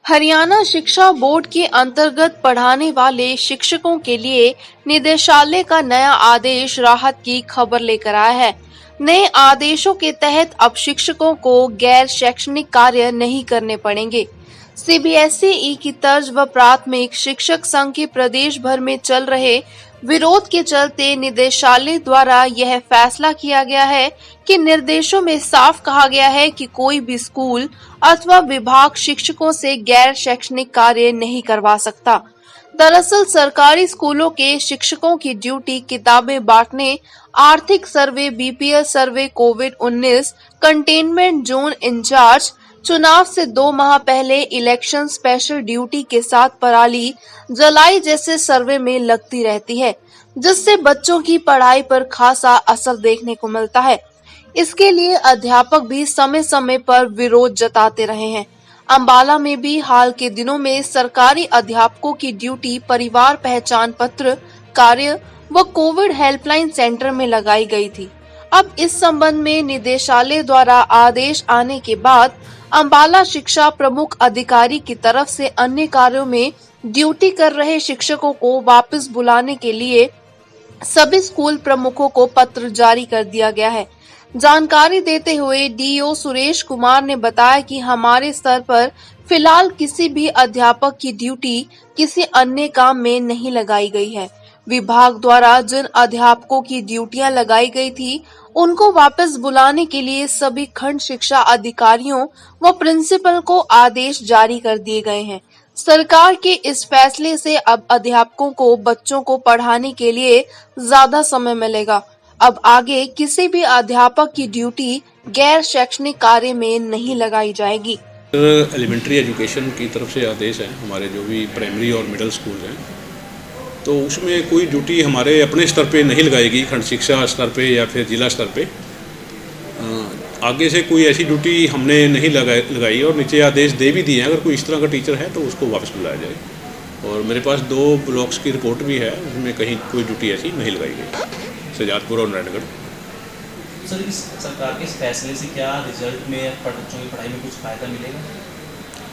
हरियाणा शिक्षा बोर्ड के अंतर्गत पढ़ाने वाले शिक्षकों के लिए निदेशालय का नया आदेश राहत की खबर लेकर आया है। नए आदेशों के तहत अब शिक्षकों को गैर शैक्षणिक कार्य नहीं करने पड़ेंगे। सीबीएसई की तर्ज व प्राथमिक शिक्षक संघ के प्रदेश भर में चल रहे विरोध के चलते निदेशालय द्वारा यह फैसला किया गया है कि निर्देशों में साफ कहा गया है कि कोई भी स्कूल अथवा विभाग शिक्षकों से गैर शैक्षणिक कार्य नहीं करवा सकता। दरअसल सरकारी स्कूलों के शिक्षकों की ड्यूटी किताबें बांटने, आर्थिक सर्वे, बीपीएल सर्वे, कोविड-19 कंटेनमेंट जोन इंचार्ज, चुनाव से 2 माह पहले इलेक्शन स्पेशल ड्यूटी के साथ पराली जलाई जैसे सर्वे में लगती रहती है, जिससे बच्चों की पढ़ाई पर खासा असर देखने को मिलता है। इसके लिए अध्यापक भी समय समय पर विरोध जताते रहे हैं। अंबाला में भी हाल के दिनों में सरकारी अध्यापकों की ड्यूटी परिवार पहचान पत्र कार्य व कोविड हेल्पलाइन सेंटर में लगाई गई थी। अब इस संबंध में निदेशालय द्वारा आदेश आने के बाद अंबाला शिक्षा प्रमुख अधिकारी की तरफ से अन्य कार्यों में ड्यूटी कर रहे शिक्षकों को वापस बुलाने के लिए सभी स्कूल प्रमुखों को पत्र जारी कर दिया गया है। जानकारी देते हुए डीओ सुरेश कुमार ने बताया कि हमारे स्तर पर फिलहाल किसी भी अध्यापक की ड्यूटी किसी अन्य काम में नहीं लगाई गई है। विभाग द्वारा जिन अध्यापकों की ड्यूटियां लगाई गई थी उनको वापस बुलाने के लिए सभी खंड शिक्षा अधिकारियों व प्रिंसिपल को आदेश जारी कर दिए गए हैं। सरकार के इस फैसले से अब अध्यापकों को बच्चों को पढ़ाने के लिए ज्यादा समय मिलेगा। अब आगे किसी भी अध्यापक की ड्यूटी गैर शैक्षणिक कार्य में नहीं लगाई जाएगी। एलिमेंट्री एजुकेशन की तरफ से आदेश है, हमारे जो भी प्राइमरी और मिडिल स्कूल हैं, तो उसमें कोई ड्यूटी हमारे अपने स्तर पे नहीं लगाएगी, खंड शिक्षा स्तर पे या फिर जिला स्तर पे। आगे से कोई ऐसी ड्यूटी हमने नहीं लगाई और नीचे आदेश दे भी दिए हैं, अगर कोई इस तरह का टीचर है तो उसको वापस बुलाया जाए। और मेरे पास 2 ब्लॉक्स की रिपोर्ट भी है, उसमें कहीं कोई ड्यूटी ऐसी नहीं लगाई गई, सजादपुर और नारायणगढ़। सर, इस सरकार के इस फैसले से क्या रिजल्ट में बच्चों की पढ़ाई में कुछ फ़ायदा मिलेगा?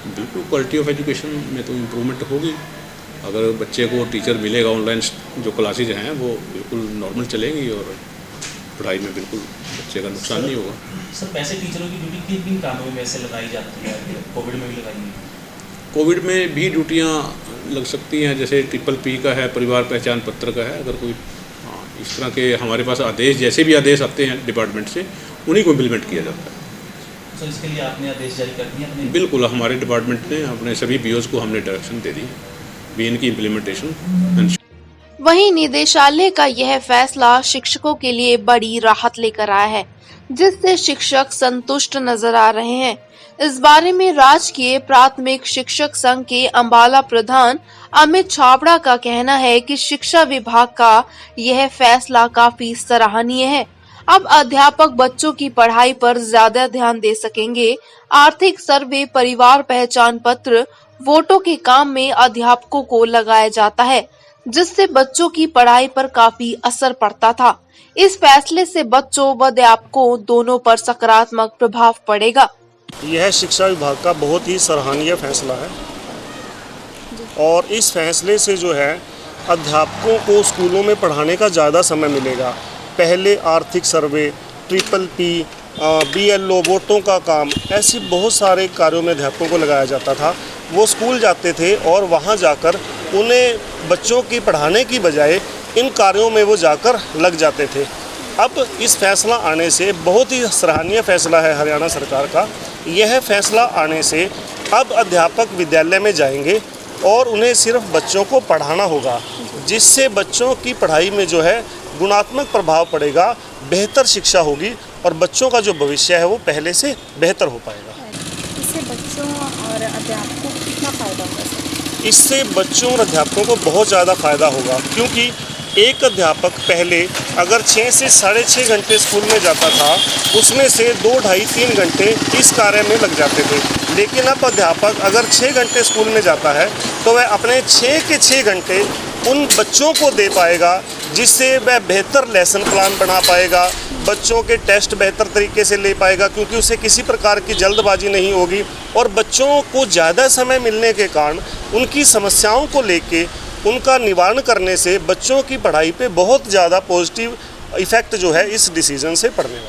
बिल्कुल, क्वालिटी ऑफ एजुकेशन में तो इम्प्रूवमेंट होगी। अगर बच्चे को टीचर मिलेगा, ऑनलाइन जो क्लासेज हैं वो बिल्कुल नॉर्मल चलेंगी और पढ़ाई में बिल्कुल बच्चे का नुकसान नहीं होगा। सर, वैसे टीचरों की ड्यूटी किन किन कामों में से लगाई जाती है? कोविड में भी लगाई है? कोविड में भी ड्यूटियाँ लग सकती हैं, जैसे PPP का है, परिवार पहचान पत्र का है। अगर कोई इस तरह के हमारे पास आदेश, जैसे भी आदेश आते हैं डिपार्टमेंट से, उन्हीं को इम्प्लीमेंट किया जाता है। तो इसके लिए आपने आदेश जारी कर दिए अपने? बिल्कुल, हमारे डिपार्टमेंट ने अपने सभी BOs को हमने डायरेक्शन दे दी भी इनकी इम्प्लीमेंटेशन। वहीं निदेशालय का यह फैसला शिक्षकों के लिए बड़ी राहत लेकर आया है, जिससे शिक्षक संतुष्ट नजर आ रहे हैं। इस बारे में राजकीय प्राथमिक शिक्षक संघ के अंबाला प्रधान अमित छाबड़ा का कहना है कि शिक्षा विभाग का यह फैसला काफी सराहनीय है। अब अध्यापक बच्चों की पढ़ाई पर ज्यादा ध्यान दे सकेंगे। आर्थिक सर्वे, परिवार पहचान पत्र, वोटों के काम में अध्यापकों को लगाया जाता है, जिससे बच्चों की पढ़ाई पर काफी असर पड़ता था। इस फैसले से बच्चों व अध्यापकों दोनों पर सकारात्मक प्रभाव पड़ेगा। यह शिक्षा विभाग का बहुत ही सराहनीय फैसला है और इस फैसले से जो है अध्यापकों को स्कूलों में पढ़ाने का ज़्यादा समय मिलेगा। पहले आर्थिक सर्वे, PPP, BLO, वोटों का काम, ऐसे बहुत सारे कार्यों में अध्यापकों को लगाया जाता था। वो स्कूल जाते थे और वहाँ जाकर उन्हें बच्चों की पढ़ाने की बजाय इन कार्यों में वो जाकर लग जाते थे। अब इस फैसला आने से, बहुत ही सराहनीय फैसला है हरियाणा सरकार का, यह फैसला आने से अब अध्यापक विद्यालय में जाएंगे और उन्हें सिर्फ बच्चों को पढ़ाना होगा, जिससे बच्चों की पढ़ाई में जो है गुणात्मक प्रभाव पड़ेगा, बेहतर शिक्षा होगी और बच्चों का जो भविष्य है वो पहले से बेहतर हो पाएगा। इससे बच्चों और अध्यापकों को कितना फ़ायदा होगा? इससे बच्चों और अध्यापकों को बहुत ज़्यादा फ़ायदा होगा, क्योंकि एक अध्यापक पहले अगर 6 से साढ़े 6 घंटे स्कूल में जाता था, उसमें से 2, ढाई, 3 घंटे इस कार्य में लग जाते थे। लेकिन अब अध्यापक अगर 6 घंटे स्कूल में जाता है तो वह अपने 6 के 6 घंटे उन बच्चों को दे पाएगा, जिससे वह बेहतर लेसन प्लान बना पाएगा, बच्चों के टेस्ट बेहतर तरीके से ले पाएगा, क्योंकि उसे किसी प्रकार की जल्दबाजी नहीं होगी। और बच्चों को ज़्यादा समय मिलने के कारण उनकी समस्याओं को लेके उनका निवारण करने से बच्चों की पढ़ाई पे बहुत ज़्यादा पॉजिटिव इफ़ेक्ट जो है इस डिसीज़न से पड़ने वाला है।